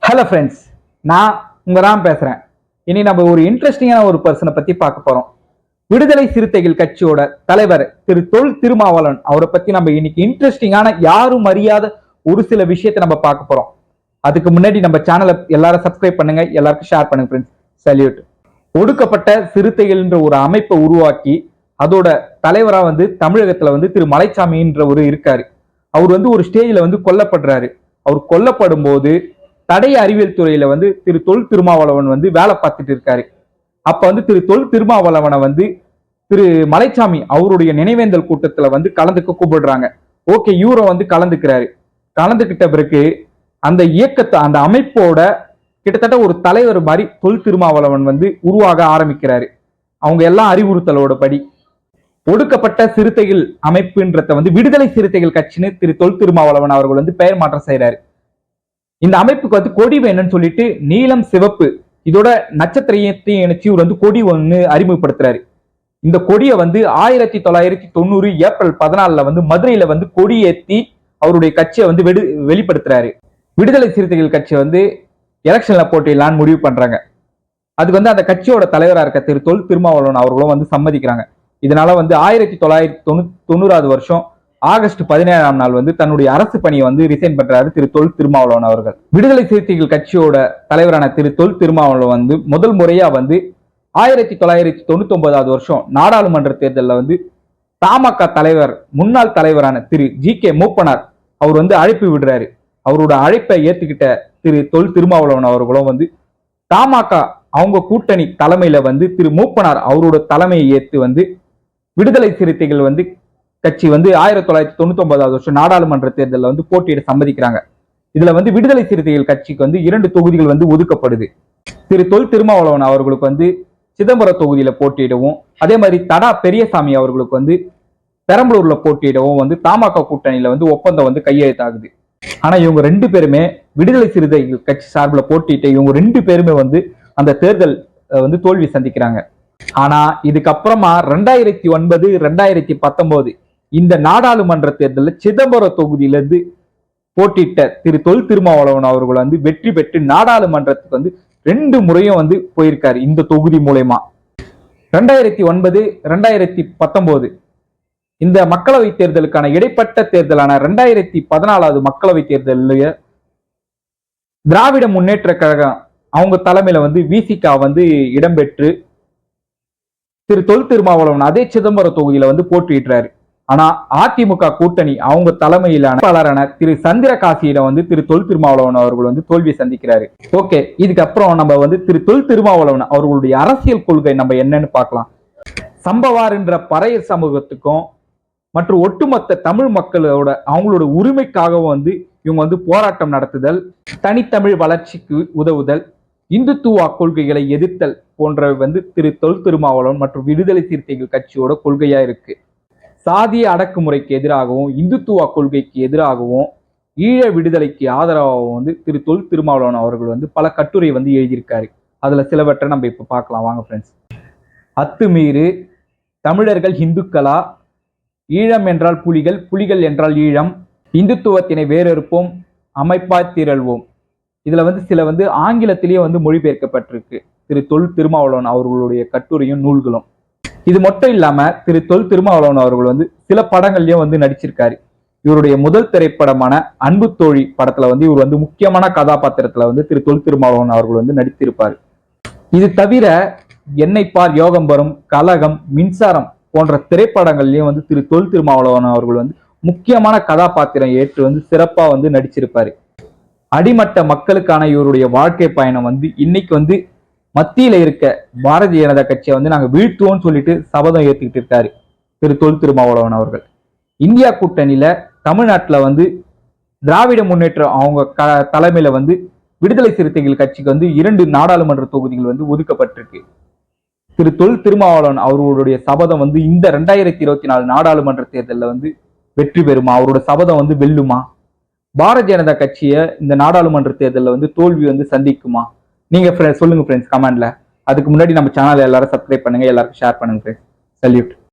Hello friends, நான் உங்க ராம் பேசுறேன். இனி நம்ம ஒரு இன்ட்ரெஸ்டிங்கான ஒரு பர்சனை பத்தி பார்க்க போறோம். விடுதலை சிறுத்தைகள் கட்சியோட தலைவர் திரு தொல் திருமாவளவன் அவரை பத்தி நம்ம இன்னைக்கு இன்ட்ரெஸ்டிங்கான யாரும் அறியாத ஒரு சில விஷயத்தை நம்ம பார்க்க போறோம். அதுக்கு முன்னாடி நம்ம சேனலை எல்லாரும் சப்ஸ்கிரைப் பண்ணுங்க, எல்லாருக்கும் ஷேர் பண்ணுங்க ஃப்ரெண்ட்ஸ். சல்யூட். ஒடுக்கப்பட்ட சிறுத்தைகள் என்ற ஒரு அமைப்பை உருவாக்கி அதோட தலைவரா தமிழகத்துல திரு மலைச்சாமின்ற ஒரு இருக்காரு. அவர் ஒரு ஸ்டேஜ்ல கொல்லப்படுறாரு. அவர் கொல்லப்படும் போது தடய அறிவியல் துறையில திரு தொல் திருமாவளவன் வேலை பார்த்துட்டு இருக்காரு. அப்ப திரு தொல் திருமாவளவனை திரு மலைச்சாமி அவருடைய நினைவேந்தல் கூட்டத்துல கலந்துக்க கூப்பிடுறாங்க. ஓகே, இவரை கலந்துக்கிறாரு. கலந்துகிட்ட பிறகு அந்த இயக்கத்தை அந்த அமைப்போட கிட்டத்தட்ட ஒரு தலைவர் மாதிரி தொல் திருமாவளவன் உருவாக ஆரம்பிக்கிறாரு. அவங்க எல்லாம் அறிவுறுத்தலோட படி ஒடுக்கப்பட்ட சிறுத்தைகள் அமைப்புன்றத விடுதலை சிறுத்தைகள் கட்சின்னு திரு தொல் திருமாவளவன் அவர்கள் பெயர் மாற்றம் செய்யறாரு. இந்த அமைப்புக்கு கொடி வேணும்னு சொல்லிட்டு நீலம் சிவப்பு இதோட நட்சத்திரத்தையும் இணைச்சு இவர் கொடி ஒண்ணு அறிமுகப்படுத்துறாரு. இந்த கொடியை 1990 ஏப்ரல் 14 மதுரையில கொடி ஏத்தி அவருடைய கட்சியை வெளிப்படுத்துறாரு. விடுதலை சிறுத்தைகள் கட்சி எலெக்ஷன்ல போட்டிடலான்னு முடிவு பண்றாங்க. அதுக்கு அந்த கட்சியோட தலைவராக இருக்க திரு தொல் திருமாவளவன் அவர்களும் சம்மதிக்கிறாங்க. இதனால 1990 வருஷம் ஆகஸ்ட் 17ஆம் நாள் தன்னுடைய அரசு பணியை ரிசைன் பண்றாரு திரு தொல் திருமாவளவன் அவர்கள். விடுதலை சிறுத்தைகள் கட்சியோட தலைவரான திரு தொல் திருமாவளவன் முதல் முறையா 1999 வருஷம் நாடாளுமன்ற தேர்தலில் தமாக தலைவர் முன்னாள் தலைவரான திரு ஜி.கே. மூப்பனார் அவர் அழைப்பு விடுறாரு. அவரோட அழைப்பை ஏத்துக்கிட்ட திரு தொல் திருமாவளவன் அவர்களும் தமாக அவங்க கூட்டணி தலைமையில திரு மூப்பனார் அவரோட தலைமையை ஏத்து விடுதலை சிறுத்தைகள் கட்சி 1999 வருஷம் நாடாளுமன்ற தேர்தலில் போட்டியிட சம்மதிக்கிறாங்க. இதுல விடுதலை சிறுத்தைகள் கட்சிக்கு 2 தொகுதிகள் ஒதுக்கப்படுது. திரு தொல் திருமாவளவன் அவர்களுக்கு சிதம்பரம் தொகுதியில போட்டியிடவும், அதே மாதிரி தடா பெரியசாமி அவர்களுக்கு பெரம்பலூர்ல போட்டியிடவும் தமாக கூட்டணியில ஒப்பந்தம் கையெழுத்தாகுது. ஆனா இவங்க 2 பேருமே விடுதலை சிறுத்தைகள் கட்சி சார்பில் போட்டியிட்ட இவங்க 2 பேருமே அந்த தேர்தல் தோல்வி சந்திக்கிறாங்க. ஆனா இதுக்கப்புறமா 2009 2019 இந்த நாடாளுமன்ற தேர்தலில் சிதம்பரம் தொகுதியிலிருந்து போட்டியிட்ட திரு தொல் திருமாவளவன் அவர்கள் வெற்றி பெற்று நாடாளுமன்றத்துக்கு 2 முறையும் போயிருக்காரு இந்த தொகுதி மூலமா. 2009 2019 இந்த மக்களவை தேர்தலுக்கான இடைப்பட்ட தேர்தலான 2014 மக்களவை தேர்தலில் திராவிட முன்னேற்ற கழகம் அவங்க தலைமையில விசிகா இடம்பெற்று திரு தொல் திருமாவளவன் அதே சிதம்பரம் தொகுதியில போட்டியிடுறாரு. ஆனா அதிமுக கூட்டணி அவங்க தலைமையிலான வேட்பாளரான திரு சந்திரகாசியிடம் திரு தொல் திருமாவளவன் அவர்கள் தோல்வி சந்திக்கிறாரு. ஓகே, இதுக்கப்புறம் நம்ம திரு தொல் திருமாவளவன் அவர்களுடைய அரசியல் கொள்கை நம்ம என்னன்னு பார்க்கலாம். சம்பவார் என்ற பறையர் சமூகத்துக்கும் மற்றும் ஒட்டுமொத்த தமிழ் மக்களோட அவங்களோட உரிமைக்காகவும் இவங்க போராட்டம் நடத்துதல், தனித்தமிழ் வளர்ச்சிக்கு உதவுதல், இந்துத்துவ கொள்கைகளை எதிர்த்தல் போன்றவை திரு தொல் திருமாவளவன் மற்றும் விடுதலை சிறுத்தைகள் கட்சியோட கொள்கையா இருக்கு. சாதிய அடக்குமுறைக்கு எதிராகவும் இந்துத்துவ கொள்கைக்கு எதிராகவும் ஈழ விடுதலைக்கு ஆதரவாகவும் திரு தொல் திருமாவளவன் அவர்கள் பல கட்டுரை எழுதியிருக்காரு. அதுல சிலவற்றை நம்ம இப்ப பார்க்கலாம் வாங்க ஃப்ரெண்ட்ஸ். அத்துமீறு, தமிழர்கள் இந்துக்களா, ஈழம் என்றால் புலிகள், புலிகள் என்றால் ஈழம், இந்துத்துவத்தினை வேறறுப்போம், அமைப்பாய் திரள்வோம். இதுல சில ஆங்கிலத்திலேயே மொழிபெயர்க்கப்பட்டிருக்கு திரு தொல் திருமாவளவன் அவர்களுடைய கட்டுரையும் நூல்களும். இது மட்டும் இல்லாம திரு தொல் திருமாவளவன் அவர்கள் சில படங்கள்லயும் நடிச்சிருக்காரு. இவருடைய முதல் திரைப்படமான அன்பு தோழி படத்துல இவர் முக்கியமான கதாபாத்திரத்துல திரு தொல் திருமாவளவன் அவர்கள் நடித்திருப்பாரு. இது தவிர என்னை பார், யோகம் வரும், கலகம், மின்சாரம் போன்ற திரைப்படங்கள்லயும் திரு தொல் திருமாவளவன் அவர்கள் முக்கியமான கதாபாத்திரம் ஏற்று சிறப்பா நடிச்சிருப்பாரு. அடிமட்ட மக்களுக்கான இவருடைய வாழ்க்கை பயணம் இன்னைக்கு மத்தியில இருக்க பாரதிய ஜனதா கட்சியை நாங்க வீழ்த்துவோம்னு சொல்லிட்டு சபதம் ஏத்துக்கிட்டு இருக்காரு திரு தொல் திருமாவளவன் அவர்கள். இந்தியா கூட்டணியில தமிழ்நாட்டுல திராவிட முன்னேற்றம் அவங்க தலைமையில விடுதலை சிறுத்தைகள் கட்சிக்கு 2 நாடாளுமன்ற தொகுதிகள் ஒதுக்கப்பட்டிருக்கு. திரு தொல் திருமாவளவன் அவர்களுடைய சபதம் இந்த 2024 நாடாளுமன்ற தேர்தலில் வெற்றி பெறுமா? அவரோட சபதம் வெல்லுமா? பாரதிய ஜனதா கட்சியை இந்த நாடாளுமன்ற தேர்தலில் தோல்வி சந்திக்குமா? நீங்க சொல்லுங்க ஃப்ரெண்ட்ஸ் கமெண்ட்ல. அதுக்கு முன்னாடி நம்ம சேனலை எல்லாரும் சப்ஸ்கிரைப் பண்ணுங்க, எல்லாருக்கும் ஷேர் பண்ணுங்க ஃப்ரெண்ட்ஸ். சல்யூட்.